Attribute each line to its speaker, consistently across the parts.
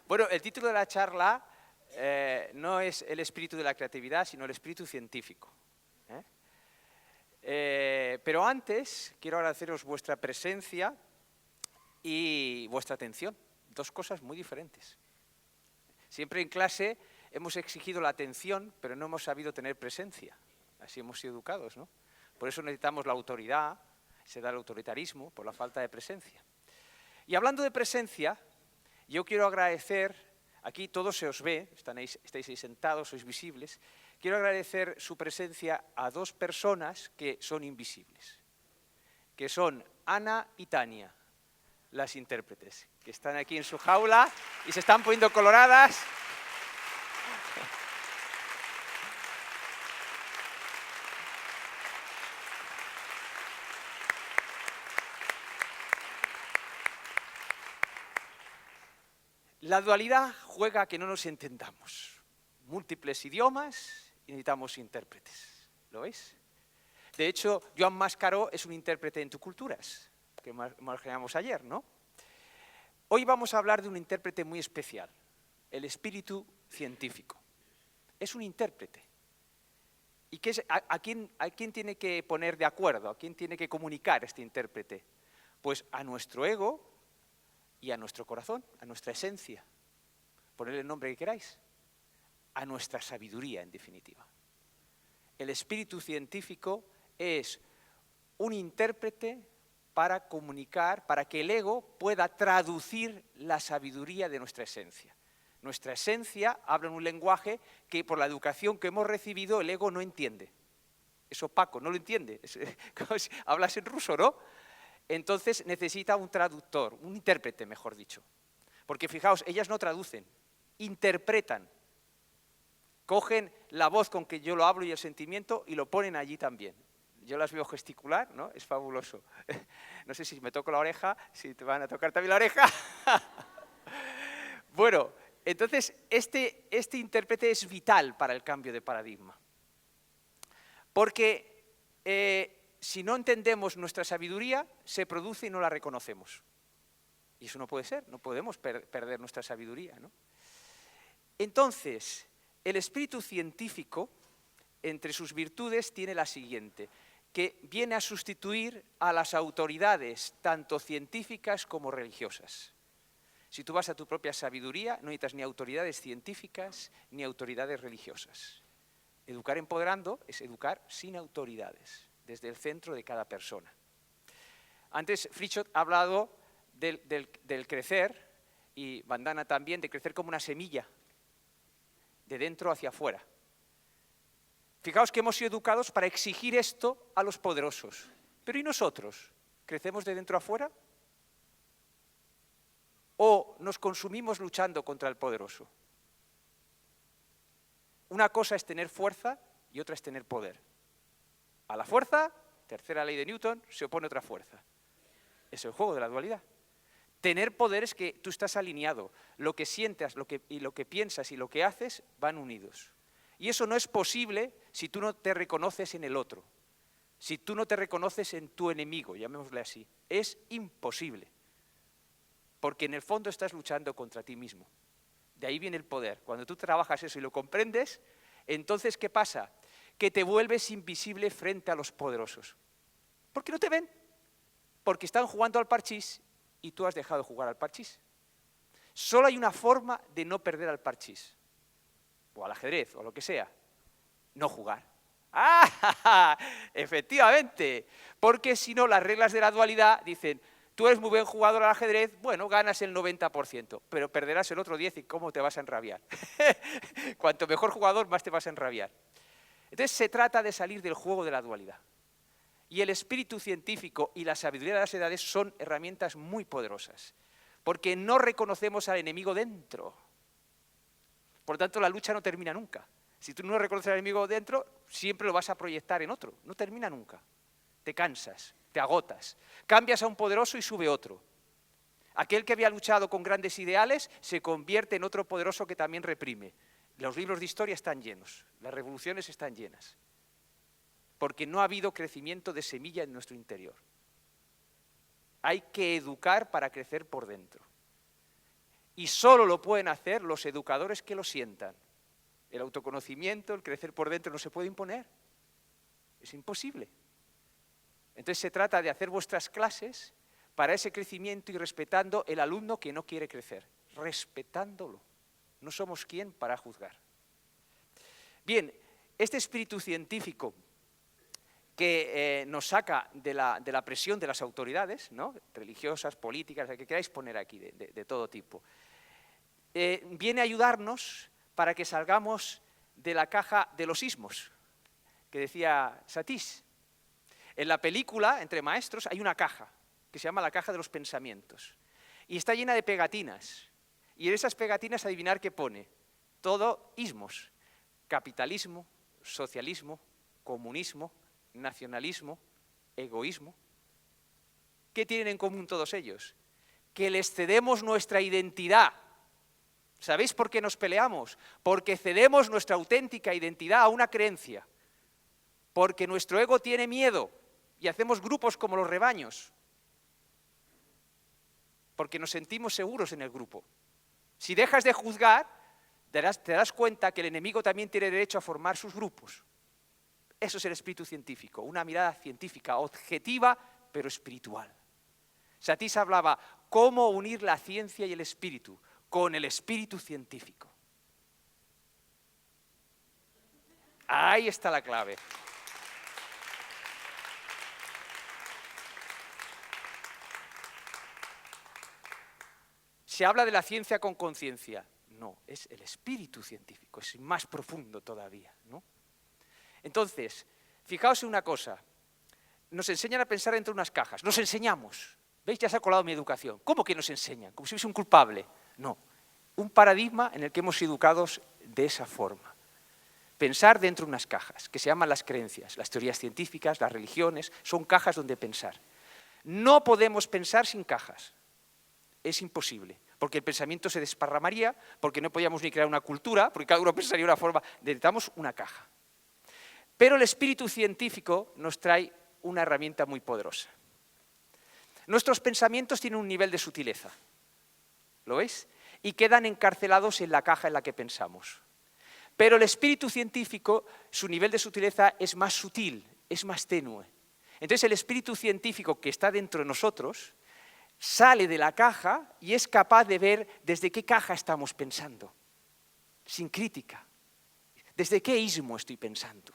Speaker 1: Bueno, el título de la charla no es el espíritu de la creatividad, sino el espíritu científico. Pero antes quiero agradeceros vuestra presencia y vuestra atención. Dos cosas muy diferentes. Siempre en clase hemos exigido la atención, pero no hemos sabido tener presencia. Así hemos sido educados, ¿no? Por eso necesitamos la autoridad, se da el autoritarismo por la falta de presencia. Y hablando de presencia, yo quiero agradecer, aquí todo se os ve, estáis ahí sentados, sois visibles, quiero agradecer su presencia a dos personas que son invisibles, que son Ana y Tania, las intérpretes, que están aquí en su jaula y se están poniendo coloradas. La dualidad juega a que no nos entendamos. Múltiples idiomas y necesitamos intérpretes. ¿Lo veis? De hecho, Joan Mascaró es un intérprete en Tu Culturas, que imaginamos ayer, ¿no? Hoy vamos a hablar de un intérprete muy especial, el espíritu científico. Es un intérprete. ¿Y qué es, a quién tiene que poner de acuerdo? ¿A quién tiene que comunicar este intérprete? Pues a nuestro ego y a nuestro corazón, a nuestra esencia. Ponedle el nombre que queráis. A nuestra sabiduría, en definitiva. El espíritu científico es un intérprete para comunicar, para que el ego pueda traducir la sabiduría de nuestra esencia. Nuestra esencia habla en un lenguaje que por la educación que hemos recibido el ego no entiende. Es opaco, no lo entiende. Como si hablas en ruso, ¿no? Entonces necesita un traductor, un intérprete, mejor dicho. Porque fijaos, ellas no traducen, interpretan. Cogen la voz con que yo lo hablo y el sentimiento y lo ponen allí también. Yo las veo gesticular, ¿no? Es fabuloso. No sé si me toco la oreja, si te van a tocar también la oreja. Bueno, entonces este intérprete es vital para el cambio de paradigma. Porque si no entendemos nuestra sabiduría, se produce y no la reconocemos. Y eso no puede ser, no podemos perder nuestra sabiduría, ¿no? Entonces, el espíritu científico, entre sus virtudes, tiene la siguiente, que viene a sustituir a las autoridades, tanto científicas como religiosas. Si tú vas a tu propia sabiduría, no necesitas ni autoridades científicas ni autoridades religiosas. Educar empoderando es educar sin autoridades, desde el centro de cada persona. Antes Fritschot ha hablado del crecer, y Bandana también, de crecer como una semilla, de dentro hacia afuera. Fijaos que hemos sido educados para exigir esto a los poderosos. Pero ¿y nosotros? ¿Crecemos de dentro a afuera? ¿O nos consumimos luchando contra el poderoso? Una cosa es tener fuerza y otra es tener poder. A la fuerza, tercera ley de Newton, se opone otra fuerza. Es el juego de la dualidad. Tener poder es que tú estás alineado. Lo que sientas, lo que piensas y lo que haces van unidos. Y eso no es posible si tú no te reconoces en el otro. Si tú no te reconoces en tu enemigo, llamémosle así. Es imposible. Porque en el fondo estás luchando contra ti mismo. De ahí viene el poder. Cuando tú trabajas eso y lo comprendes, entonces ¿qué pasa? Que te vuelves invisible frente a los poderosos. ¿Por qué no te ven? Porque están jugando al parchís y tú has dejado de jugar al parchís. Solo hay una forma de no perder al parchís, o al ajedrez, o lo que sea, no jugar. ¡Ah! Efectivamente, porque si no las reglas de la dualidad dicen, tú eres muy buen jugador al ajedrez, bueno, ganas el 90%, pero perderás el otro 10% y ¿cómo te vas a enrabiar? Cuanto mejor jugador, más te vas a enrabiar. Entonces se trata de salir del juego de la dualidad. Y el espíritu científico y la sabiduría de las edades son herramientas muy poderosas, porque no reconocemos al enemigo dentro. Por lo tanto, la lucha no termina nunca. Si tú no reconoces al enemigo dentro, siempre lo vas a proyectar en otro. No termina nunca. Te cansas, te agotas. Cambias a un poderoso y sube otro. Aquel que había luchado con grandes ideales se convierte en otro poderoso que también reprime. Los libros de historia están llenos, las revoluciones están llenas. Porque no ha habido crecimiento de semilla en nuestro interior. Hay que educar para crecer por dentro. Y solo lo pueden hacer los educadores que lo sientan. El autoconocimiento, el crecer por dentro no se puede imponer. Es imposible. Entonces se trata de hacer vuestras clases para ese crecimiento y respetando el alumno que no quiere crecer. Respetándolo. No somos quien para juzgar. Bien, este espíritu científico que nos saca de la presión de las autoridades, ¿no? Religiosas, políticas, la que queráis poner aquí, de todo tipo, viene a ayudarnos para que salgamos de la caja de los ismos, que decía Satish. En la película, Entre Maestros, hay una caja, que se llama la caja de los pensamientos, y está llena de pegatinas, y en esas pegatinas adivinar qué pone, todo ismos, capitalismo, socialismo, comunismo, nacionalismo, egoísmo. ¿Qué tienen en común todos ellos? Que les cedemos nuestra identidad. ¿Sabéis por qué nos peleamos? Porque cedemos nuestra auténtica identidad a una creencia. Porque nuestro ego tiene miedo y hacemos grupos como los rebaños. Porque nos sentimos seguros en el grupo. Si dejas de juzgar, te darás cuenta que el enemigo también tiene derecho a formar sus grupos. Eso es el espíritu científico, una mirada científica, objetiva, pero espiritual. Satish hablaba cómo unir la ciencia y el espíritu con el espíritu científico. Ahí está la clave. Se habla de la ciencia con conciencia. No, es el espíritu científico, es más profundo todavía, ¿no? Entonces, fijaos en una cosa, nos enseñan a pensar dentro de unas cajas, nos enseñamos, ¿veis? Ya se ha colado mi educación. ¿Cómo que nos enseñan? Como si fuese un culpable. No, un paradigma en el que hemos sido educados de esa forma. Pensar dentro de unas cajas, que se llaman las creencias, las teorías científicas, las religiones, son cajas donde pensar. No podemos pensar sin cajas, es imposible, porque el pensamiento se desparramaría, porque no podíamos ni crear una cultura, porque cada uno pensaría de una forma, necesitamos una caja. Pero el espíritu científico nos trae una herramienta muy poderosa. Nuestros pensamientos tienen un nivel de sutileza, ¿lo veis? Y quedan encarcelados en la caja en la que pensamos. Pero el espíritu científico, su nivel de sutileza es más sutil, es más tenue. Entonces el espíritu científico que está dentro de nosotros sale de la caja y es capaz de ver desde qué caja estamos pensando, sin crítica. ¿Desde qué ismo estoy pensando?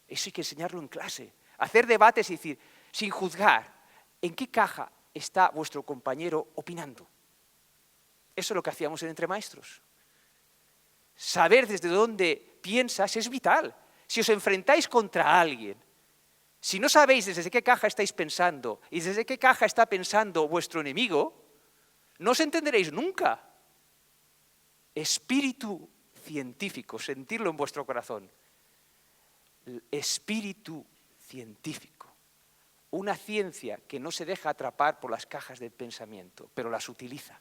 Speaker 1: Eso hay que enseñarlo en clase. Hacer debates y decir, sin juzgar, ¿en qué caja está vuestro compañero opinando? Eso es lo que hacíamos en Entre Maestros. Saber desde dónde piensas es vital. Si os enfrentáis contra alguien, si no sabéis desde qué caja estáis pensando y desde qué caja está pensando vuestro enemigo, no os entenderéis nunca. Espíritu científico, sentirlo en vuestro corazón. El espíritu científico. Una ciencia que no se deja atrapar por las cajas del pensamiento, pero las utiliza.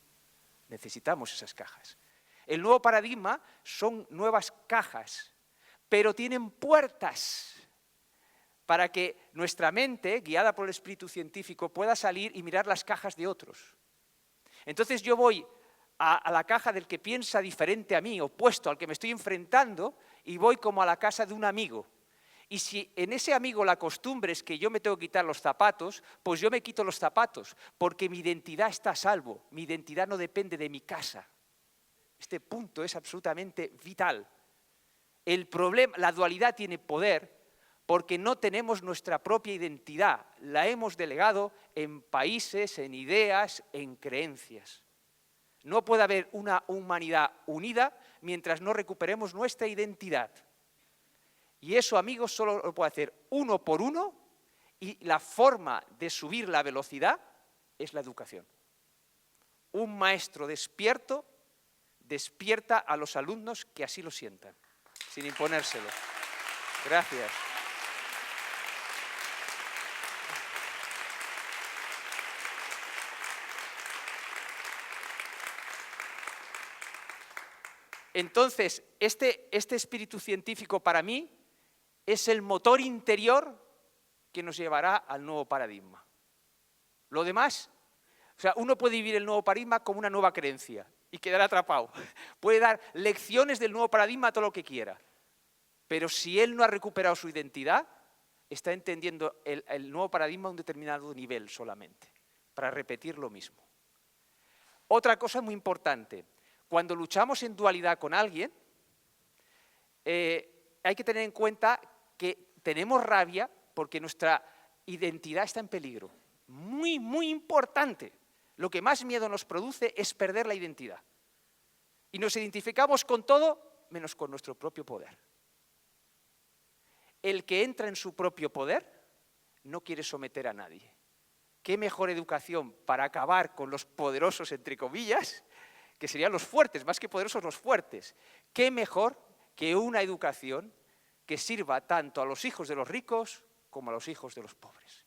Speaker 1: Necesitamos esas cajas. El nuevo paradigma son nuevas cajas, pero tienen puertas para que nuestra mente, guiada por el espíritu científico, pueda salir y mirar las cajas de otros. Entonces yo voy a la caja del que piensa diferente a mí, opuesto al que me estoy enfrentando, y voy como a la casa de un amigo. Y si en ese amigo la costumbre es que yo me tengo que quitar los zapatos, pues yo me quito los zapatos, porque mi identidad está a salvo, mi identidad no depende de mi casa. Este punto es absolutamente vital. El problema, la dualidad tiene poder porque no tenemos nuestra propia identidad, la hemos delegado en países, en ideas, en creencias. No puede haber una humanidad unida mientras no recuperemos nuestra identidad. Y eso, amigos, solo lo puede hacer uno por uno, y la forma de subir la velocidad es la educación. Un maestro despierto despierta a los alumnos que así lo sientan, sin imponérselo. Gracias. Entonces, este espíritu científico para mí es el motor interior que nos llevará al nuevo paradigma. Lo demás sea, uno puede vivir el nuevo paradigma como una nueva creencia y quedar atrapado. Puede dar lecciones del nuevo paradigma a todo lo que quiera. Pero si él no ha recuperado su identidad, está entendiendo el nuevo paradigma a un determinado nivel solamente, para repetir lo mismo. Otra cosa muy importante, cuando luchamos en dualidad con alguien, hay que tener en cuenta que tenemos rabia porque nuestra identidad está en peligro. Muy, muy importante. Lo que más miedo nos produce es perder la identidad. Y nos identificamos con todo menos con nuestro propio poder. El que entra en su propio poder no quiere someter a nadie. ¿Qué mejor educación para acabar con los poderosos, entre comillas, que serían los fuertes, más que poderosos, los fuertes? ¿Qué mejor que una educación que sirva tanto a los hijos de los ricos como a los hijos de los pobres?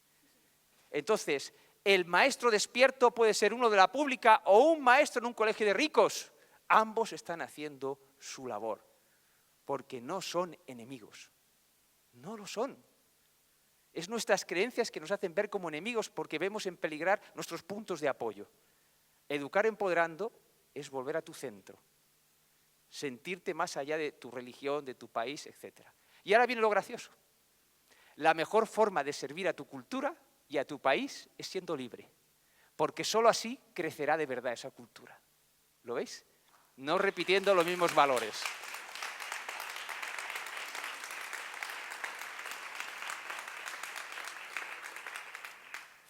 Speaker 1: Entonces, el maestro despierto puede ser uno de la pública o un maestro en un colegio de ricos. Ambos están haciendo su labor, porque no son enemigos. No lo son. Es nuestras creencias que nos hacen ver como enemigos porque vemos en peligrar nuestros puntos de apoyo. Educar empoderando es volver a tu centro, sentirte más allá de tu religión, de tu país, etc. Y ahora viene lo gracioso. La mejor forma de servir a tu cultura y a tu país es siendo libre, porque solo así crecerá de verdad esa cultura. ¿Lo veis? No repitiendo los mismos valores.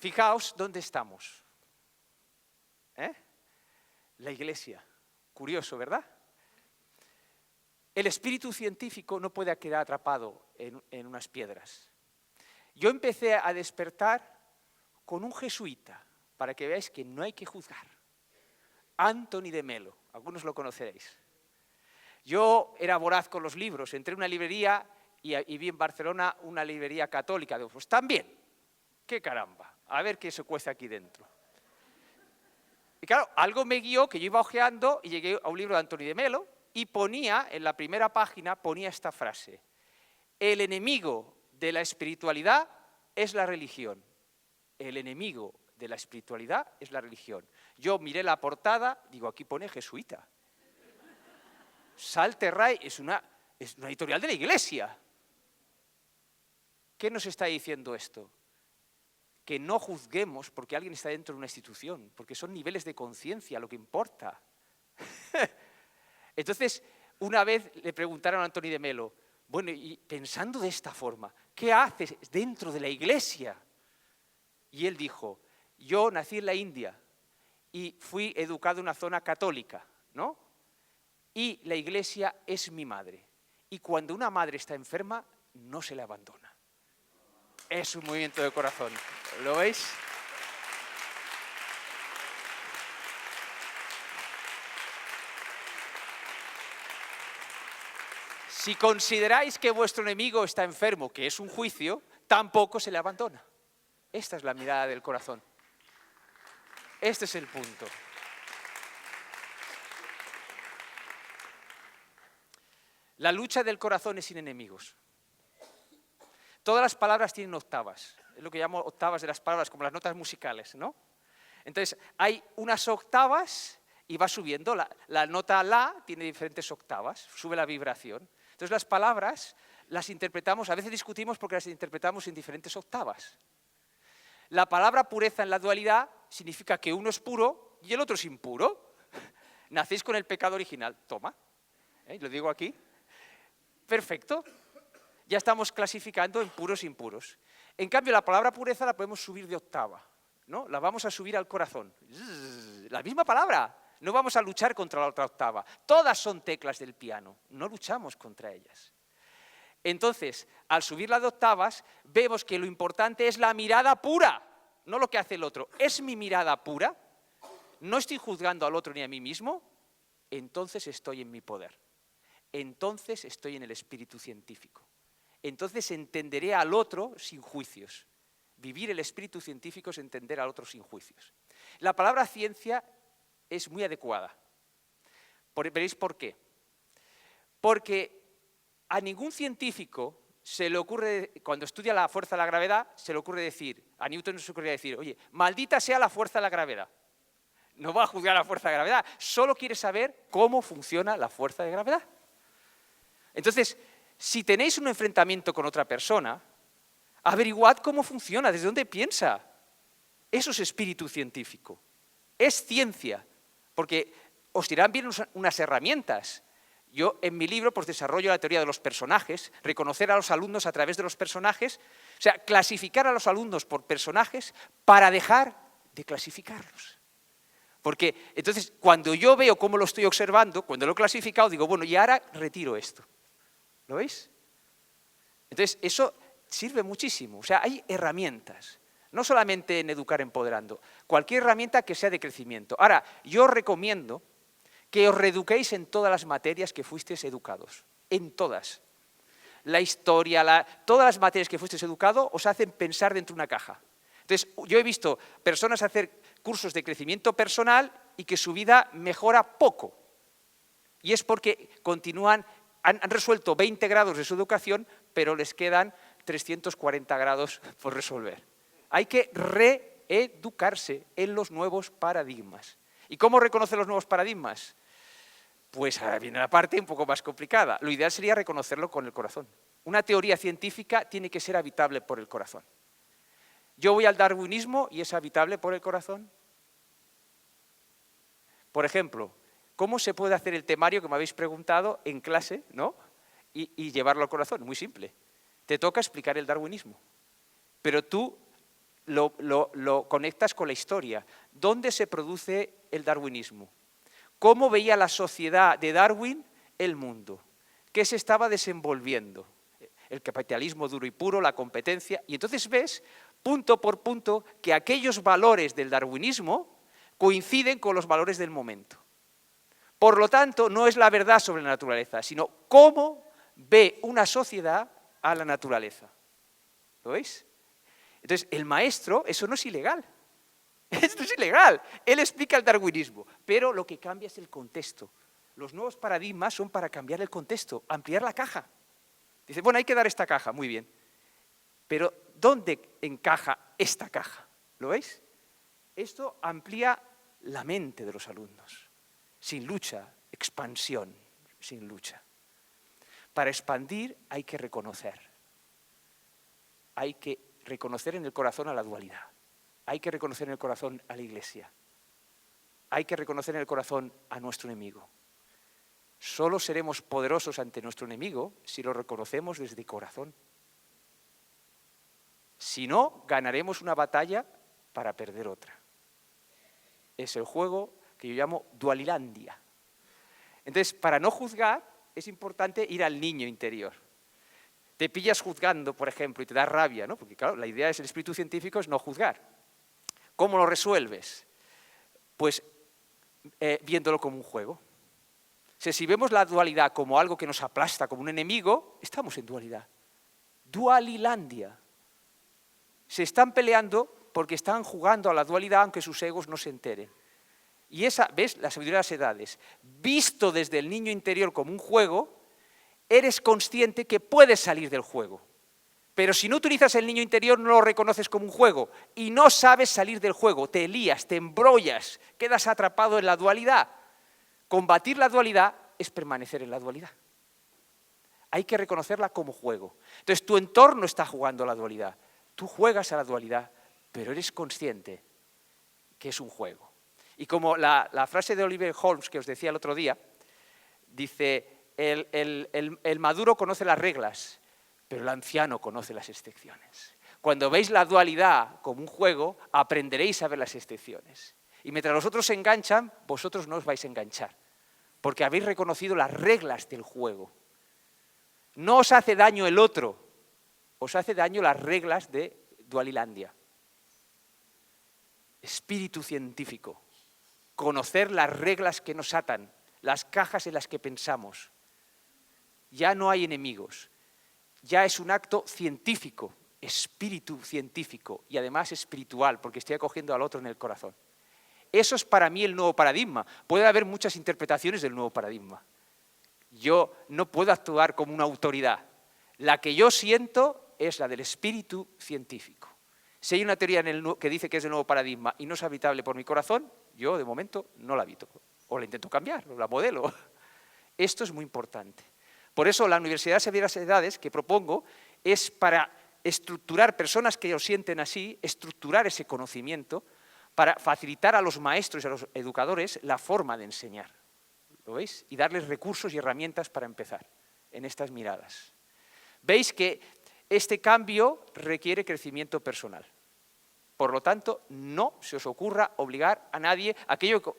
Speaker 1: Fijaos dónde estamos. La Iglesia. Curioso, ¿verdad? El espíritu científico no puede quedar atrapado en unas piedras. Yo empecé a despertar con un jesuita, para que veáis que no hay que juzgar. Anthony de Melo, algunos lo conoceréis. Yo era voraz con los libros, entré en una librería y vi en Barcelona una librería católica. Digo, pues también, qué caramba, a ver qué se cuece aquí dentro. Y claro, algo me guió que yo iba hojeando y llegué a un libro de Anthony de Melo y ponía, en la primera página, ponía esta frase: el enemigo de la espiritualidad es la religión. El enemigo de la espiritualidad es la religión. Yo miré la portada, digo, aquí pone jesuita. Salterray es una editorial de la Iglesia. ¿Qué nos está diciendo esto? Que no juzguemos porque alguien está dentro de una institución, porque son niveles de conciencia lo que importa. Entonces, una vez le preguntaron a Anthony de Melo, bueno, y pensando de esta forma, ¿qué haces dentro de la Iglesia? Y él dijo, yo nací en la India y fui educado en una zona católica, ¿no? Y la Iglesia es mi madre. Y cuando una madre está enferma, no se le abandona. Es un movimiento de corazón. ¿Lo veis? Si consideráis que vuestro enemigo está enfermo, que es un juicio, tampoco se le abandona. Esta es la mirada del corazón. Este es el punto. La lucha del corazón es sin enemigos. Todas las palabras tienen octavas. Es lo que llamo octavas de las palabras, como las notas musicales, ¿no? Entonces, hay unas octavas y va subiendo. La nota la tiene diferentes octavas, sube la vibración. Entonces, las palabras las interpretamos, a veces discutimos porque las interpretamos en diferentes octavas. La palabra pureza en la dualidad significa que uno es puro y el otro es impuro. Nacéis con el pecado original. Toma, lo digo aquí. Perfecto. Ya estamos clasificando en puros e impuros. En cambio, la palabra pureza la podemos subir de octava, ¿no? La vamos a subir al corazón. La misma palabra. No vamos a luchar contra la otra octava. Todas son teclas del piano. No luchamos contra ellas. Entonces, al subirla de octavas, vemos que lo importante es la mirada pura, no lo que hace el otro. ¿Es mi mirada pura? ¿No estoy juzgando al otro ni a mí mismo? Entonces estoy en mi poder. Entonces estoy en el espíritu científico. Entonces entenderé al otro sin juicios. Vivir el espíritu científico es entender al otro sin juicios. La palabra ciencia es muy adecuada. ¿Veréis por qué? Porque a ningún científico se le ocurre, cuando estudia la fuerza de la gravedad, se le ocurre decir, a Newton se le ocurre decir, oye, maldita sea la fuerza de la gravedad. No va a juzgar la fuerza de gravedad, solo quiere saber cómo funciona la fuerza de gravedad. Entonces, si tenéis un enfrentamiento con otra persona, averiguad cómo funciona, desde dónde piensa. Eso es espíritu científico. Es ciencia, porque os dirán bien unas herramientas. Yo en mi libro pues, desarrollo la teoría de los personajes, reconocer a los alumnos a través de los personajes, o sea, clasificar a los alumnos por personajes para dejar de clasificarlos. Porque entonces cuando yo veo cómo lo estoy observando, cuando lo he clasificado, digo, bueno, y ahora retiro esto. ¿Lo veis? Entonces eso sirve muchísimo, o sea, hay herramientas. No solamente en Educar Empoderando, cualquier herramienta que sea de crecimiento. Ahora, yo os recomiendo que os reeduquéis en todas las materias que fuisteis educados, en todas. La historia, todas las materias que fuisteis educados os hacen pensar dentro de una caja. Entonces, yo he visto personas hacer cursos de crecimiento personal y que su vida mejora poco. Y es porque han resuelto 20 grados de su educación, pero les quedan 340 grados por resolver. Hay que reeducarse en los nuevos paradigmas. ¿Y cómo reconocer los nuevos paradigmas? Pues ahora viene la parte un poco más complicada. Lo ideal sería reconocerlo con el corazón. Una teoría científica tiene que ser habitable por el corazón. Yo voy al darwinismo y es habitable por el corazón. Por ejemplo, ¿cómo se puede hacer el temario que me habéis preguntado en clase, ¿no? y llevarlo al corazón? Muy simple. Te toca explicar el darwinismo. Pero tú lo conectas con la historia. ¿Dónde se produce el darwinismo? ¿Cómo veía la sociedad de Darwin el mundo? ¿Qué se estaba desenvolviendo? El capitalismo duro y puro, la competencia. Y entonces ves, punto por punto, que aquellos valores del darwinismo coinciden con los valores del momento. Por lo tanto, no es la verdad sobre la naturaleza, sino cómo ve una sociedad a la naturaleza. ¿Lo veis? Entonces, el maestro, eso no es ilegal. Esto es ilegal. Él explica el darwinismo, pero lo que cambia es el contexto. Los nuevos paradigmas son para cambiar el contexto, ampliar la caja. Dice, bueno, hay que dar esta caja, muy bien. Pero, ¿dónde encaja esta caja? ¿Lo veis? Esto amplía la mente de los alumnos. Sin lucha, expansión, sin lucha. Para expandir hay que reconocer. Hay que reconocer en el corazón a la dualidad. Hay que reconocer en el corazón a la Iglesia. Hay que reconocer en el corazón a nuestro enemigo. Solo seremos poderosos ante nuestro enemigo si lo reconocemos desde corazón. Si no, ganaremos una batalla para perder otra. Es el juego que yo llamo Dualilandia. Entonces, para no juzgar, es importante ir al niño interior. Te pillas juzgando, por ejemplo, y te da rabia, ¿no? Porque claro, la idea es, el espíritu científico es no juzgar. ¿Cómo lo resuelves? Pues viéndolo como un juego. O sea, si vemos la dualidad como algo que nos aplasta, como un enemigo, estamos en dualidad. Dualilandia. Se están peleando porque están jugando a la dualidad aunque sus egos no se enteren. Y esa, ¿ves? La sabiduría de las edades. Visto desde el niño interior como un juego, eres consciente que puedes salir del juego. Pero si no utilizas el niño interior, no lo reconoces como un juego y no sabes salir del juego, te lías, te embrollas, quedas atrapado en la dualidad. Combatir la dualidad es permanecer en la dualidad. Hay que reconocerla como juego. Entonces, tu entorno está jugando a la dualidad. Tú juegas a la dualidad, pero eres consciente que es un juego. Y como la frase de Oliver Holmes que os decía el otro día, dice, el maduro conoce las reglas, pero el anciano conoce las excepciones. Cuando veis la dualidad como un juego, aprenderéis a ver las excepciones. Y mientras los otros se enganchan, vosotros no os vais a enganchar, porque habéis reconocido las reglas del juego. No os hace daño el otro, os hace daño las reglas de Dualilandia. Espíritu científico. Conocer las reglas que nos atan, las cajas en las que pensamos. Ya no hay enemigos. Ya es un acto científico, espíritu científico y además espiritual, porque estoy acogiendo al otro en el corazón. Eso es para mí el nuevo paradigma. Puede haber muchas interpretaciones del nuevo paradigma. Yo no puedo actuar como una autoridad. La que yo siento es la del espíritu científico. Si hay una teoría que dice que es el nuevo paradigma y no es habitable por mi corazón, yo de momento no la habito. O la intento cambiar, o la modelo. Esto es muy importante. Por eso la Universidad de las Edades que propongo es para estructurar, personas que lo sienten así, estructurar ese conocimiento para facilitar a los maestros y a los educadores la forma de enseñar. ¿Lo veis? Y darles recursos y herramientas para empezar en estas miradas. Veis que este cambio requiere crecimiento personal. Por lo tanto, no se os ocurra obligar a nadie.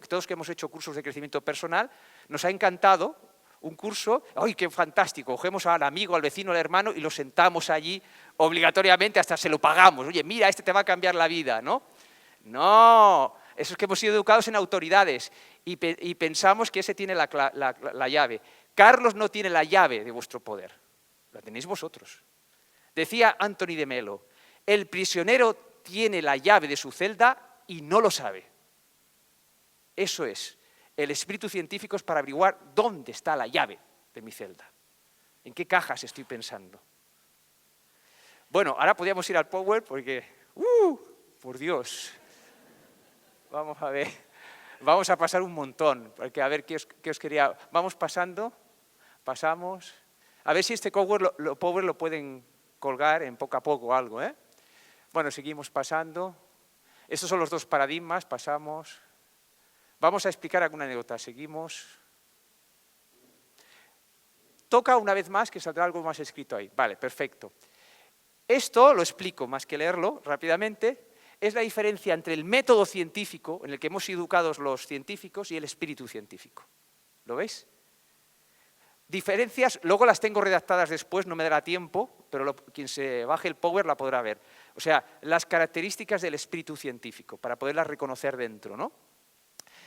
Speaker 1: Todos que hemos hecho cursos de crecimiento personal, nos ha encantado un curso. ¡Ay, qué fantástico! Cogemos al amigo, al vecino, al hermano y lo sentamos allí obligatoriamente, hasta se lo pagamos. Oye, mira, este te va a cambiar la vida, ¿no? No, eso es que hemos sido educados en autoridades y pensamos que ese tiene la llave. Carlos no tiene la llave de vuestro poder, la tenéis vosotros. Decía Anthony de Melo, el prisionero tiene la llave de su celda y no lo sabe. Eso es, el espíritu científico es para averiguar dónde está la llave de mi celda, en qué cajas estoy pensando. Bueno, ahora podríamos ir al Power porque, por Dios, vamos a ver, vamos a pasar un montón, porque a ver qué os quería, vamos pasando, pasamos, a ver si este Power lo pueden colgar en poco a poco algo, ¿eh? Bueno, seguimos pasando. Estos son los dos paradigmas, pasamos. Vamos a explicar alguna anécdota, seguimos. Toca una vez más que saldrá algo más escrito ahí. Vale, perfecto. Esto lo explico más que leerlo rápidamente. Es la diferencia entre el método científico, en el que hemos sido educados los científicos, y el espíritu científico. ¿Lo veis? Diferencias, luego las tengo redactadas después, no me dará tiempo, pero quien se baje el Power la podrá ver. O sea, las características del espíritu científico, para poderlas reconocer dentro, ¿no?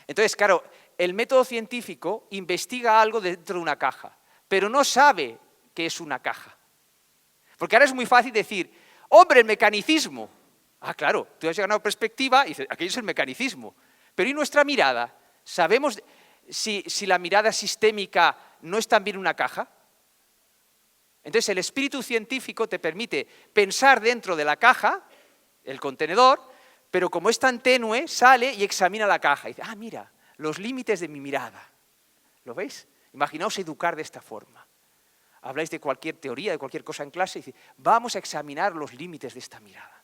Speaker 1: Entonces, claro, el método científico investiga algo dentro de una caja, pero no sabe qué es una caja. Porque ahora es muy fácil decir, ¡hombre, el mecanicismo! Ah, claro, tú has llegado a una perspectiva y dices, aquello es el mecanicismo. Pero ¿y nuestra mirada? ¿Sabemos si la mirada sistémica no es también una caja? Entonces el espíritu científico te permite pensar dentro de la caja, el contenedor, pero como es tan tenue, sale y examina la caja y dice, ah, mira, los límites de mi mirada. ¿Lo veis? Imaginaos educar de esta forma. Habláis de cualquier teoría, de cualquier cosa en clase y dice, vamos a examinar los límites de esta mirada.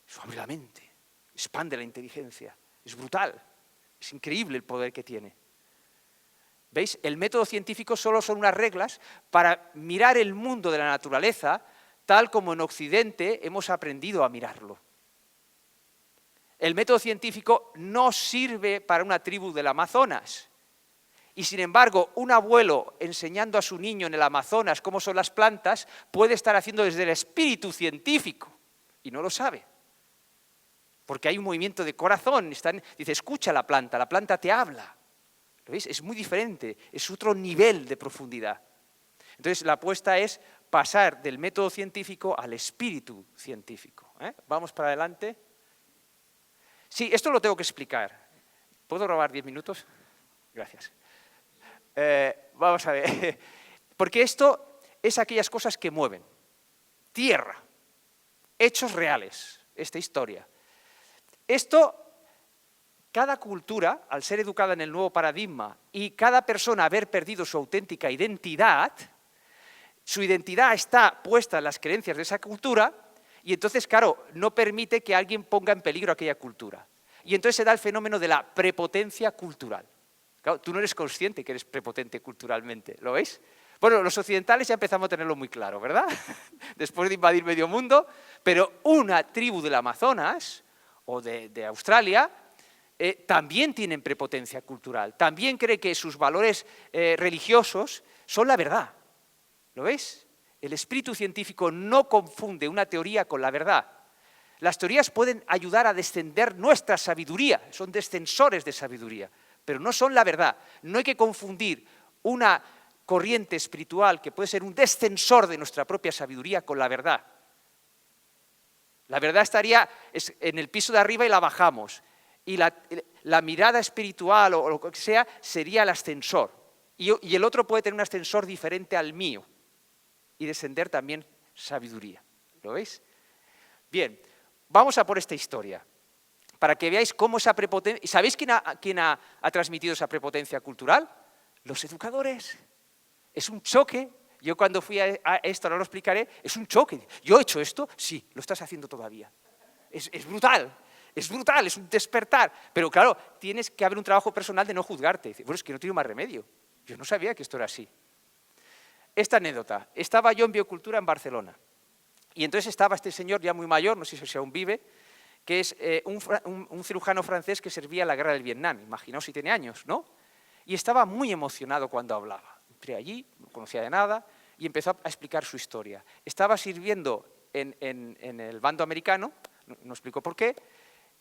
Speaker 1: Eso abre la mente, expande la inteligencia, es brutal, es increíble el poder que tiene. ¿Veis? El método científico solo son unas reglas para mirar el mundo de la naturaleza tal como en Occidente hemos aprendido a mirarlo. El método científico no sirve para una tribu del Amazonas. Y sin embargo, un abuelo enseñando a su niño en el Amazonas cómo son las plantas puede estar haciendo desde el espíritu científico y no lo sabe. Porque hay un movimiento de corazón, dice, escucha la planta te habla. ¿Lo veis? Es muy diferente, es otro nivel de profundidad. Entonces la apuesta es pasar del método científico al espíritu científico. Vamos para adelante. Sí, esto lo tengo que explicar. ¿Puedo robar 10 minutos? Gracias. Vamos a ver. Porque esto es aquellas cosas que mueven. Tierra, hechos reales, esta historia. Esto, cada cultura, al ser educada en el nuevo paradigma y cada persona haber perdido su auténtica identidad, su identidad está puesta en las creencias de esa cultura y entonces, claro, no permite que alguien ponga en peligro aquella cultura. Y entonces se da el fenómeno de la prepotencia cultural. Claro, tú no eres consciente que eres prepotente culturalmente, ¿lo veis? Bueno, los occidentales ya empezamos a tenerlo muy claro, ¿verdad? Después de invadir medio mundo, pero una tribu del Amazonas o de Australia también tienen prepotencia cultural, también cree que sus valores religiosos son la verdad, ¿lo veis? El espíritu científico no confunde una teoría con la verdad. Las teorías pueden ayudar a descender nuestra sabiduría, son descensores de sabiduría, pero no son la verdad. No hay que confundir una corriente espiritual que puede ser un descensor de nuestra propia sabiduría con la verdad. La verdad estaría en el piso de arriba y la bajamos. Y la mirada espiritual o lo que sea sería el ascensor. Y el otro puede tener un ascensor diferente al mío y descender también sabiduría. ¿Lo veis? Bien, Vamos a por esta historia, para que veáis cómo esa prepotencia... ¿Sabéis quién ha transmitido esa prepotencia cultural? Los educadores. Es un choque. Yo cuando fui a esto, ahora lo explicaré, es un choque. ¿Yo he hecho esto? Sí, lo estás haciendo todavía. Es brutal, es un despertar. Pero claro, tienes que haber un trabajo personal de no juzgarte. Dice, bueno, es que no tengo más remedio. Yo no sabía que esto era así. Esta anécdota. Estaba yo en Biocultura en Barcelona. Y entonces estaba este señor ya muy mayor, no sé si aún vive, que es un cirujano francés que servía en la guerra del Vietnam. Imaginaos si tiene años, ¿no? Y estaba muy emocionado cuando hablaba. Entré allí, no conocía de nada, y empezó a explicar su historia. Estaba sirviendo en el bando americano, no explicó por qué,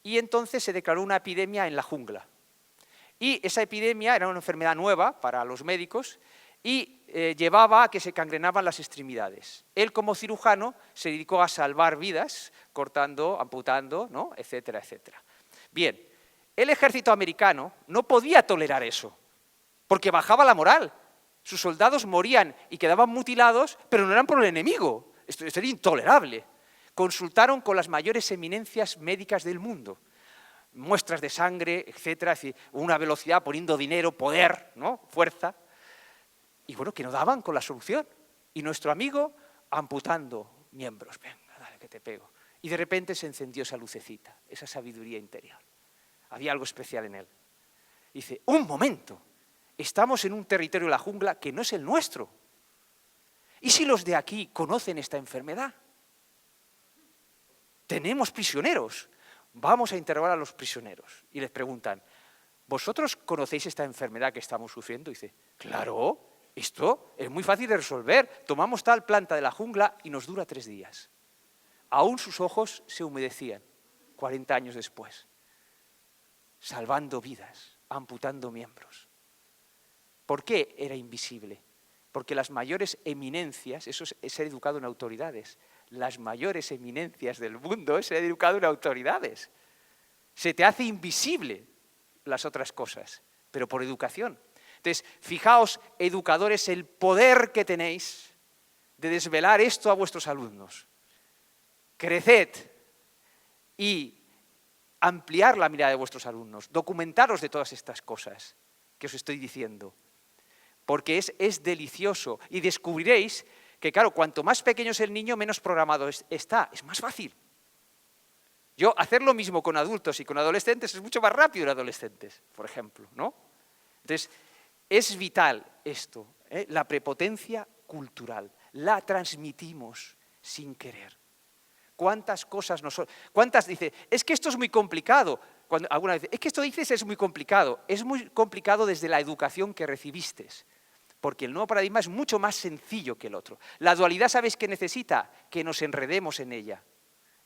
Speaker 1: y entonces se declaró una epidemia en la jungla. Y esa epidemia era una enfermedad nueva para los médicos y llevaba a que se cangrenaban las extremidades. Él, como cirujano, se dedicó a salvar vidas, cortando, amputando, ¿no? Etcétera, etcétera. Bien, el ejército americano no podía tolerar eso, porque bajaba la moral. Sus soldados morían y quedaban mutilados, pero no eran por el enemigo. Esto era intolerable. Consultaron con las mayores eminencias médicas del mundo. Muestras de sangre, etcétera, es decir, una velocidad poniendo dinero, poder, ¿no? Fuerza. Y bueno, que no daban con la solución. Y nuestro amigo amputando miembros. Venga, dale que te pego. Y de repente se encendió esa lucecita, esa sabiduría interior. Había algo especial en él. Dice, un momento, estamos en un territorio de la jungla que no es el nuestro. ¿Y si los de aquí conocen esta enfermedad? Tenemos prisioneros. Vamos a interrogar a los prisioneros. Y les preguntan, ¿vosotros conocéis esta enfermedad que estamos sufriendo? Y dice, claro. Esto es muy fácil de resolver. Tomamos tal planta de la jungla y nos dura 3 días. Aún sus ojos se humedecían 40 años después, salvando vidas, amputando miembros. ¿Por qué era invisible? Porque las mayores eminencias, eso es ser educado en autoridades, las mayores eminencias del mundo es ser educado en autoridades. Se te hace invisible las otras cosas, pero por educación. Entonces, fijaos, educadores, el poder que tenéis de desvelar esto a vuestros alumnos. Creced y ampliar la mirada de vuestros alumnos. Documentaros de todas estas cosas que os estoy diciendo. Porque es delicioso. Y descubriréis que, claro, cuanto más pequeño es el niño, menos programado está. Es más fácil. Yo, hacer lo mismo con adultos y con adolescentes es mucho más rápido en adolescentes, por ejemplo, ¿no? Entonces, es vital esto, la prepotencia cultural. La transmitimos sin querer. ¿Cuántas cosas cuántas dice, es que esto es muy complicado? Cuando alguna vez, es que esto dices es muy complicado. Es muy complicado desde la educación que recibiste, porque el nuevo paradigma es mucho más sencillo que el otro. La dualidad, ¿sabéis qué necesita? Que nos enredemos en ella.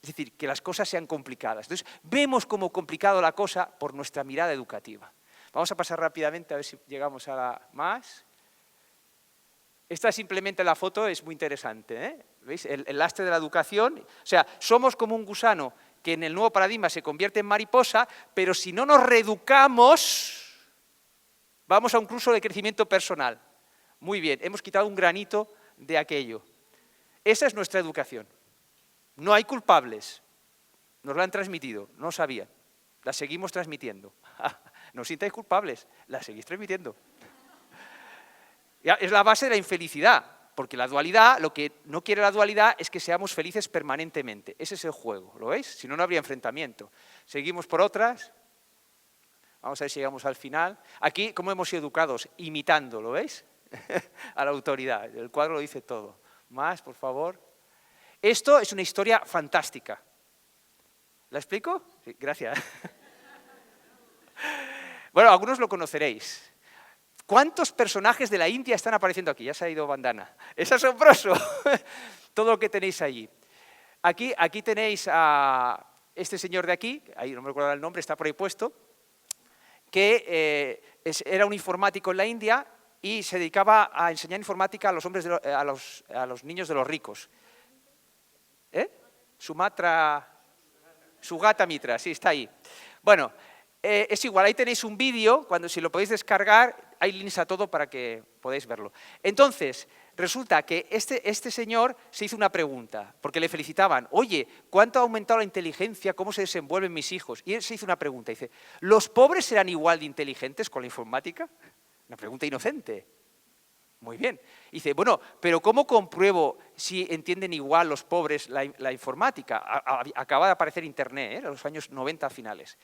Speaker 1: Es decir, que las cosas sean complicadas. Entonces, vemos como complicado la cosa por nuestra mirada educativa. Vamos a pasar rápidamente a ver si llegamos a la más. Esta simplemente la foto es muy interesante, ¿eh? ¿Veis? El lastre de la educación. O sea, somos como un gusano que en el nuevo paradigma se convierte en mariposa, pero si no nos reeducamos, vamos a un curso de crecimiento personal. Muy bien, hemos quitado un granito de aquello. Esa es nuestra educación. No hay culpables. Nos la han transmitido, no sabían. La seguimos transmitiendo. No os sintáis culpables, la seguís transmitiendo. Es la base de la infelicidad, porque la dualidad, lo que no quiere la dualidad es que seamos felices permanentemente. Ese es el juego, ¿lo veis? Si no, no habría enfrentamiento. Seguimos por otras. Vamos a ver si llegamos al final. Aquí, ¿cómo hemos sido educados? Imitando, ¿lo veis? A la autoridad. El cuadro lo dice todo. Más, por favor. Esto es una historia fantástica. ¿La explico? Sí, gracias. Bueno, algunos lo conoceréis. ¿Cuántos personajes de la India están apareciendo aquí? Ya se ha ido Bandana. Es asombroso todo lo que tenéis allí. Aquí tenéis a este señor de aquí, ahí no me recuerdo el nombre, está por ahí puesto, que era un informático en la India y se dedicaba a enseñar informática a los hombres, a los niños de los ricos. Sugata Mitra, sí, está ahí. Bueno, es igual, ahí tenéis un vídeo, si lo podéis descargar, hay links a todo para que podáis verlo. Entonces, resulta que este señor se hizo una pregunta, porque le felicitaban. Oye, ¿cuánto ha aumentado la inteligencia? ¿Cómo se desenvuelven mis hijos? Y él se hizo una pregunta, dice, ¿los pobres serán igual de inteligentes con la informática? Una pregunta inocente. Muy bien. Dice, bueno, pero ¿cómo compruebo si entienden igual los pobres la informática? Acaba de aparecer Internet, en los años 90 finales.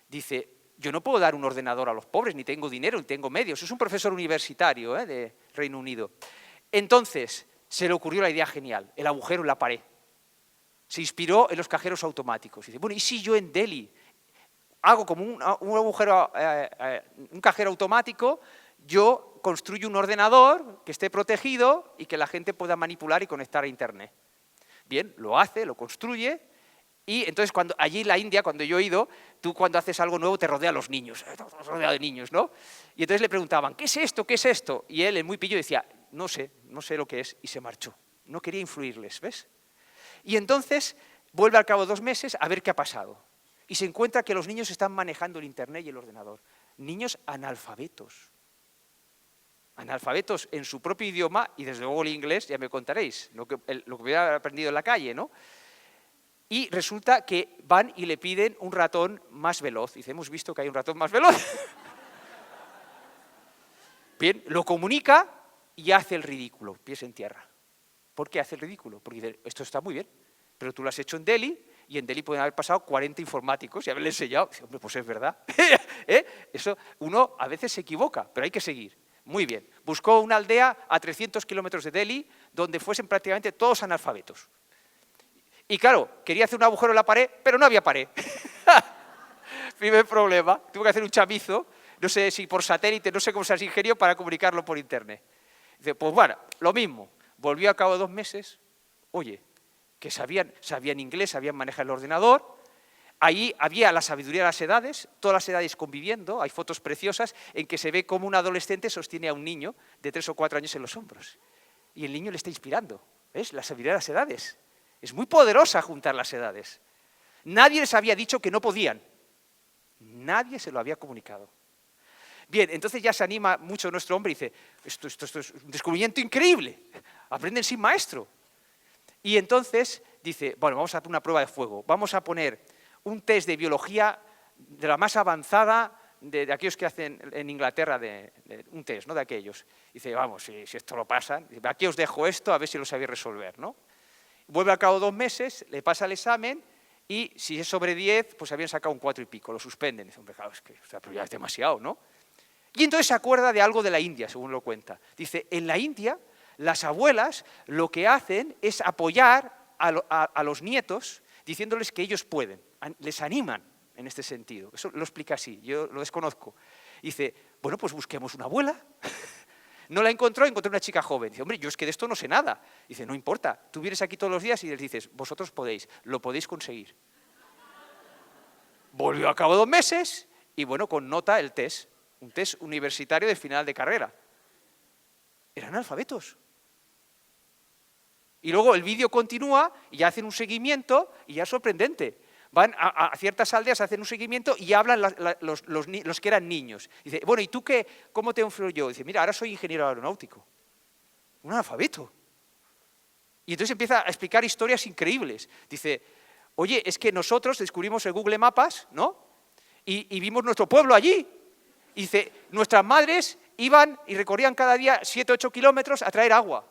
Speaker 1: Dice, yo no puedo dar un ordenador a los pobres, ni tengo dinero, ni tengo medios. Es un profesor universitario de Reino Unido. Entonces, se le ocurrió la idea genial, el agujero en la pared. Se inspiró en los cajeros automáticos. Dice, bueno, ¿y si yo en Delhi hago como un agujero, un cajero automático, yo construyo un ordenador que esté protegido y que la gente pueda manipular y conectar a Internet? Bien, lo hace, lo construye, y entonces allí en la India, cuando yo he ido, tú cuando haces algo nuevo te rodean los niños, rodeado de niños, ¿no? Y entonces le preguntaban, ¿qué es esto? ¿Qué es esto? Y él, muy pillo, decía, no sé lo que es, y se marchó. No quería influirles, ¿ves? Y entonces vuelve al cabo de 2 meses a ver qué ha pasado. Y se encuentra que los niños están manejando el Internet y el ordenador. Niños analfabetos. Analfabetos en su propio idioma, y desde luego el inglés, ya me contaréis, lo que hubiera aprendido en la calle, ¿no? Y resulta que van y le piden un ratón más veloz. Dice, hemos visto que hay un ratón más veloz. Bien, lo comunica y hace el ridículo, pies en tierra. ¿Por qué hace el ridículo? Porque dice, esto está muy bien, pero tú lo has hecho en Delhi, y en Delhi pueden haber pasado 40 informáticos y haberle enseñado. Dice, hombre, pues es verdad. Eso, uno a veces se equivoca, pero hay que seguir. Muy bien. Buscó una aldea a 300 kilómetros de Delhi, donde fuesen prácticamente todos analfabetos. Y claro, quería hacer un agujero en la pared, pero no había pared. Primer problema, tuvo que hacer un chamizo, no sé si por satélite, no sé cómo se las ingenió para comunicarlo por Internet. Dice, pues bueno, lo mismo. Volvió a cabo de 2 meses, oye, que sabían inglés, sabían manejar el ordenador. Ahí había la sabiduría de las edades, todas las edades conviviendo. Hay fotos preciosas en que se ve cómo un adolescente sostiene a un niño de 3 o 4 años en los hombros. Y el niño le está inspirando, ¿ves? La sabiduría de las edades. Es muy poderosa juntar las edades. Nadie les había dicho que no podían. Nadie se lo había comunicado. Bien, entonces ya se anima mucho nuestro hombre y dice, esto es un descubrimiento increíble, aprenden sin maestro. Y entonces dice, bueno, vamos a hacer una prueba de fuego, vamos a poner un test de biología de la más avanzada de aquellos que hacen en Inglaterra, un test, ¿no? De aquellos. Dice, vamos, si esto lo pasan, aquí os dejo esto, a ver si lo sabéis resolver, ¿no? Vuelve al cabo de 2 meses, le pasa el examen y si es sobre 10, pues habían sacado un 4 y pico, lo suspenden. Dice, hombre, claro, es que pero ya es demasiado, ¿no? Y entonces se acuerda de algo de la India, según lo cuenta. Dice, en la India, las abuelas lo que hacen es apoyar a los nietos diciéndoles que ellos pueden, les animan en este sentido. Eso lo explica así, yo lo desconozco. Dice, bueno, pues busquemos una abuela. No la encontró una chica joven. Dice, hombre, yo es que de esto no sé nada. Dice, no importa, tú vienes aquí todos los días y les dices, vosotros podéis, lo podéis conseguir. Volvió a cabo de 2 meses y bueno, con nota el test, un test universitario de final de carrera. Eran analfabetos. Y luego el vídeo continúa y ya hacen un seguimiento y ya es sorprendente. Van a ciertas aldeas, hacen un seguimiento y hablan los que eran niños. Dice, bueno, ¿y tú cómo te influyó? Dice, mira, ahora soy ingeniero aeronáutico. Un analfabeto. Y entonces empieza a explicar historias increíbles. Dice, oye, es que nosotros descubrimos el Google Maps, ¿no? Y vimos nuestro pueblo allí. Y dice, nuestras madres iban y recorrían cada día 7 o 8 kilómetros a traer agua.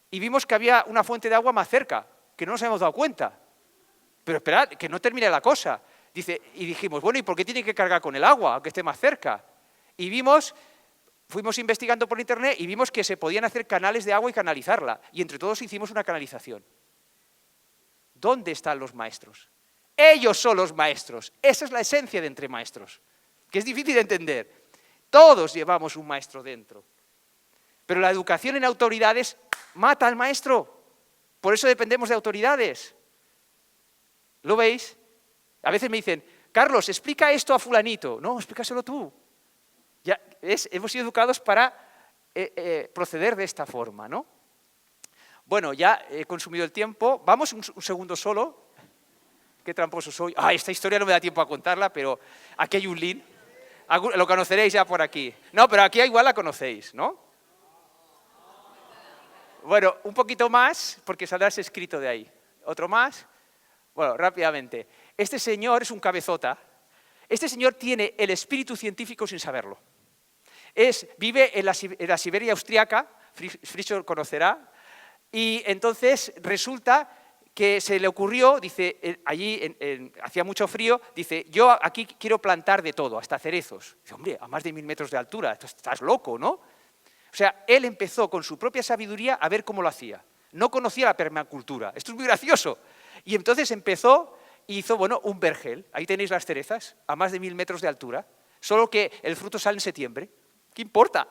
Speaker 1: Y vimos que había una fuente de agua más cerca, que no nos habíamos dado cuenta. Pero esperad, que no termine la cosa. Dice, y dijimos, bueno, ¿y por qué tiene que cargar con el agua, aunque esté más cerca? Y fuimos investigando por Internet y vimos que se podían hacer canales de agua y canalizarla. Y entre todos hicimos una canalización. ¿Dónde están los maestros? Ellos son los maestros. Esa es la esencia de Entre Maestros, que es difícil de entender. Todos llevamos un maestro dentro. Pero la educación en autoridades mata al maestro. Por eso dependemos de autoridades. ¿Lo veis? A veces me dicen, Carlos, explica esto a fulanito. No, explícaselo tú. Ya, hemos sido educados para proceder de esta forma, ¿no? Bueno, ya he consumido el tiempo. Vamos un segundo solo. Qué tramposo soy. Esta historia no me da tiempo a contarla, pero aquí hay un link. Lo conoceréis ya por aquí. No, pero aquí igual la conocéis, ¿no? Bueno, un poquito más, porque saldrás escrito de ahí. Otro más. Bueno, rápidamente. Este señor es un cabezota. Este señor tiene el espíritu científico sin saberlo. Vive en la Siberia austriaca, Friso conocerá, y entonces resulta que se le ocurrió, dice, allí hacía mucho frío, dice, yo aquí quiero plantar de todo, hasta cerezos. Dice, hombre, a más de 1000 metros de altura, estás loco, ¿no? O sea, él empezó con su propia sabiduría a ver cómo lo hacía. No conocía la permacultura, esto es muy gracioso. Y entonces empezó y hizo, bueno, un vergel. Ahí tenéis las cerezas, a más de 1000 metros de altura, solo que el fruto sale en septiembre. ¿Qué importa?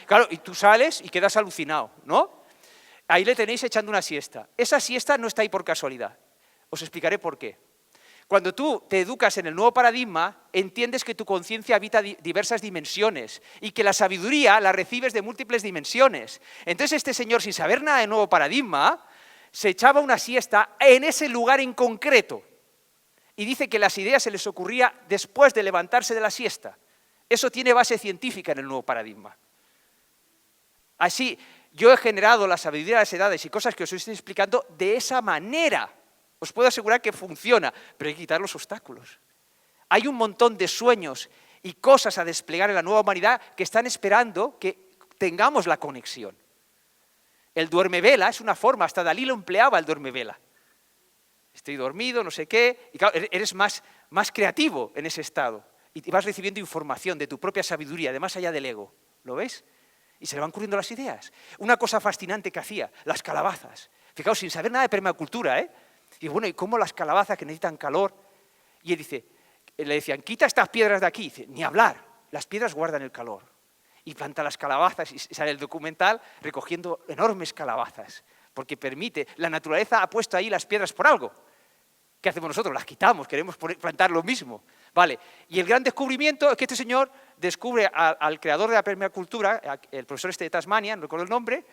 Speaker 1: Claro, y tú sales y quedas alucinado, ¿no? Ahí le tenéis echando una siesta. Esa siesta no está ahí por casualidad. Os explicaré por qué. Cuando tú te educas en el nuevo paradigma, entiendes que tu conciencia habita diversas dimensiones y que la sabiduría la recibes de múltiples dimensiones. Entonces este señor, sin saber nada del nuevo paradigma, se echaba una siesta en ese lugar en concreto. Y dice que las ideas se les ocurría después de levantarse de la siesta. Eso tiene base científica en el nuevo paradigma. Así, yo he generado la sabiduría de las edades y cosas que os estoy explicando de esa manera. Os puedo asegurar que funciona, pero hay que quitar los obstáculos. Hay un montón de sueños y cosas a desplegar en la nueva humanidad que están esperando que tengamos la conexión. El duermevela es una forma, hasta Dalí lo empleaba el duermevela. Estoy dormido, no sé qué, y claro, eres más creativo en ese estado. Y vas recibiendo información de tu propia sabiduría, de más allá del ego. ¿Lo ves? Y se le van ocurriendo las ideas. Una cosa fascinante que hacía, las calabazas. Fijaos, sin saber nada de permacultura, ¿eh? Y bueno, ¿y cómo las calabazas que necesitan calor? Y él dice, le decían, quita estas piedras de aquí. Y dice, ni hablar, las piedras guardan el calor. Y planta las calabazas y sale el documental recogiendo enormes calabazas. Porque permite, la naturaleza ha puesto ahí las piedras por algo. ¿Qué hacemos nosotros? Las quitamos, queremos plantar lo mismo. Vale. Y el gran descubrimiento es que este señor descubre al creador de la permacultura, el profesor este de Tasmania, no recuerdo el nombre,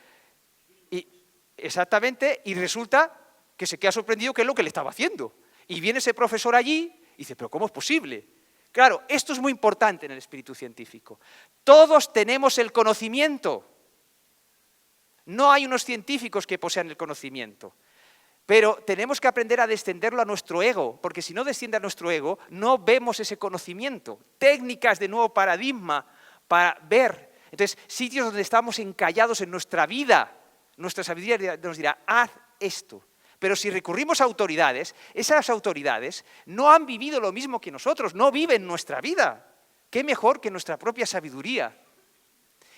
Speaker 1: exactamente, y resulta que se queda sorprendido que es lo que le estaba haciendo. Y viene ese profesor allí y dice, ¿pero cómo es posible? Claro, esto es muy importante en el espíritu científico. Todos tenemos el conocimiento. No hay unos científicos que posean el conocimiento. Pero tenemos que aprender a descenderlo a nuestro ego, porque si no desciende a nuestro ego, no vemos ese conocimiento. Técnicas de nuevo paradigma para ver. Entonces, sitios donde estamos encallados en nuestra vida, nuestra sabiduría nos dirá, haz esto. Pero si recurrimos a autoridades, esas autoridades no han vivido lo mismo que nosotros, no viven nuestra vida. ¿Qué mejor que nuestra propia sabiduría?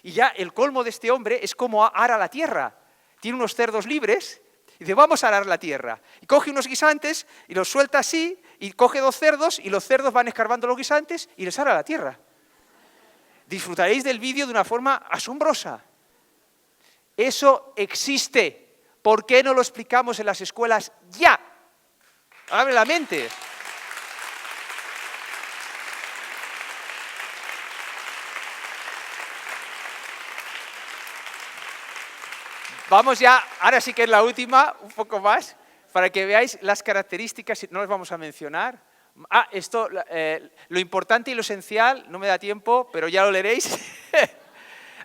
Speaker 1: Y ya el colmo de este hombre es cómo ara la tierra. Tiene unos cerdos libres y dice, vamos a arar la tierra. Y coge unos guisantes y los suelta así, y coge 2 cerdos y los cerdos van escarbando los guisantes y les ara la tierra. Disfrutaréis del vídeo de una forma asombrosa. Eso existe. ¿Por qué no lo explicamos en las escuelas ya? Abre la mente. Vamos ya, ahora sí que es la última, un poco más, para que veáis las características, no las vamos a mencionar. Esto, lo importante y lo esencial, no me da tiempo, pero ya lo leeréis.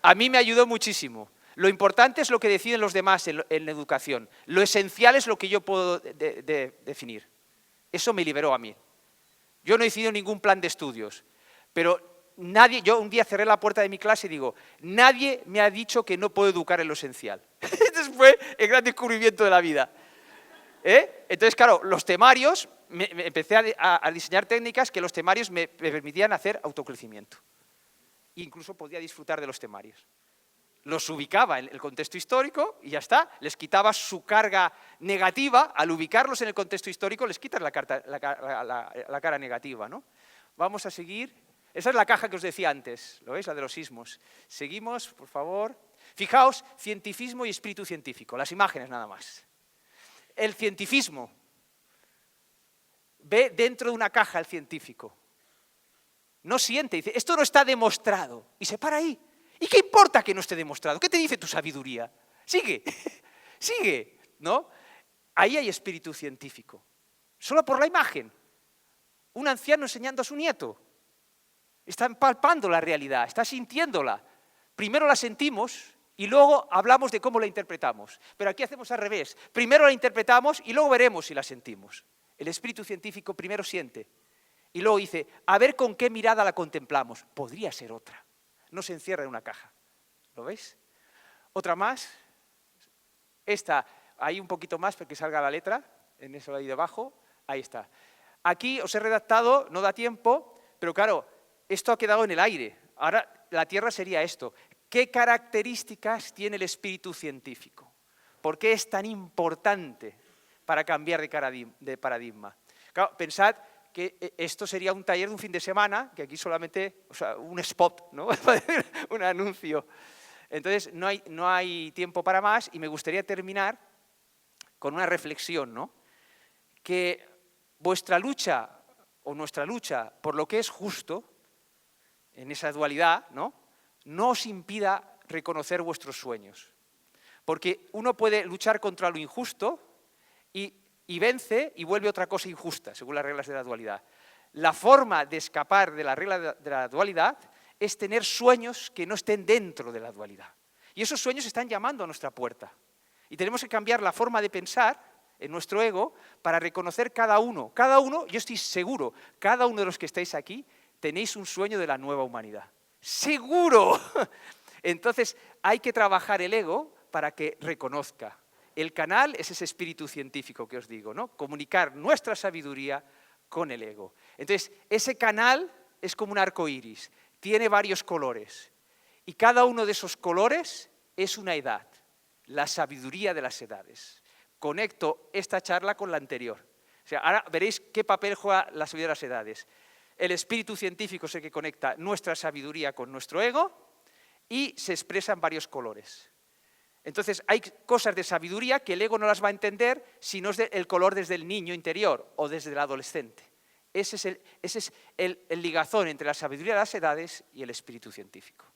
Speaker 1: A mí me ayudó muchísimo. Lo importante es lo que deciden los demás en la educación. Lo esencial es lo que yo puedo definir. Eso me liberó a mí. Yo no he decidido ningún plan de estudios, pero yo un día cerré la puerta de mi clase y digo, nadie me ha dicho que no puedo educar en lo esencial. Este fue el gran descubrimiento de la vida. Entonces, claro, los temarios, empecé a diseñar técnicas que los temarios me permitían hacer autocrecimiento. Incluso podía disfrutar de los temarios. Los ubicaba en el contexto histórico y ya está. Les quitaba su carga negativa. Al ubicarlos en el contexto histórico les quitas la cara negativa, ¿no? Vamos a seguir. Esa es la caja que os decía antes, ¿lo veis? La de los sismos. Seguimos, por favor. Fijaos, cientificismo y espíritu científico. Las imágenes nada más. El cientificismo ve dentro de una caja el científico. No siente, dice, esto no está demostrado. Y se para ahí. ¿Y qué importa que no esté demostrado? ¿Qué te dice tu sabiduría? Sigue, sigue, ¿no? Ahí hay espíritu científico. Solo por la imagen. Un anciano enseñando a su nieto. Está palpando la realidad, está sintiéndola. Primero la sentimos y luego hablamos de cómo la interpretamos. Pero aquí hacemos al revés. Primero la interpretamos y luego veremos si la sentimos. El espíritu científico primero siente y luego dice, a ver con qué mirada la contemplamos. Podría ser otra. No se encierra en una caja. ¿Lo veis? Otra más. Esta, ahí un poquito más para que salga la letra, en eso ahí debajo. Ahí está. Aquí os he redactado, no da tiempo, pero claro, esto ha quedado en el aire. Ahora la Tierra sería esto. ¿Qué características tiene el espíritu científico? ¿Por qué es tan importante para cambiar de paradigma? Claro, pensad que esto sería un taller de un fin de semana, que aquí solamente, o sea, un spot, ¿no? Un anuncio. Entonces, no hay tiempo para más y me gustaría terminar con una reflexión, ¿no? Que vuestra lucha o nuestra lucha por lo que es justo, en esa dualidad, ¿no? No os impida reconocer vuestros sueños. Porque uno puede luchar contra lo injusto y vence y vuelve otra cosa injusta, según las reglas de la dualidad. La forma de escapar de la regla de la dualidad es tener sueños que no estén dentro de la dualidad. Y esos sueños están llamando a nuestra puerta. Y tenemos que cambiar la forma de pensar en nuestro ego para reconocer cada uno. Cada uno, yo estoy seguro, cada uno de los que estáis aquí, tenéis un sueño de la nueva humanidad. ¡Seguro! Entonces, hay que trabajar el ego para que reconozca. El canal es ese espíritu científico que os digo, ¿no? Comunicar nuestra sabiduría con el ego. Entonces, ese canal es como un arco iris, tiene varios colores. Y cada uno de esos colores es una edad, la sabiduría de las edades. Conecto esta charla con la anterior. O sea, ahora veréis qué papel juega la sabiduría de las edades. El espíritu científico es el que conecta nuestra sabiduría con nuestro ego y se expresa en varios colores. Entonces, hay cosas de sabiduría que el ego no las va a entender si no es el color desde el niño interior o desde el adolescente. Ese es el ligazón entre la sabiduría de las edades y el espíritu científico.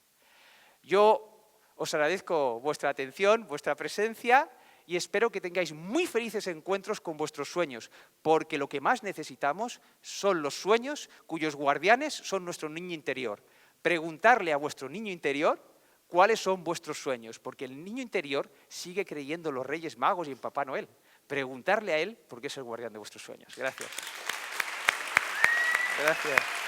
Speaker 1: Yo os agradezco vuestra atención, vuestra presencia y espero que tengáis muy felices encuentros con vuestros sueños, porque lo que más necesitamos son los sueños cuyos guardianes son nuestro niño interior. Preguntarle a vuestro niño interior cuáles son vuestros sueños, porque el niño interior sigue creyendo en los Reyes Magos y en Papá Noel. Preguntarle a él porque es el guardián de vuestros sueños. Gracias. Gracias.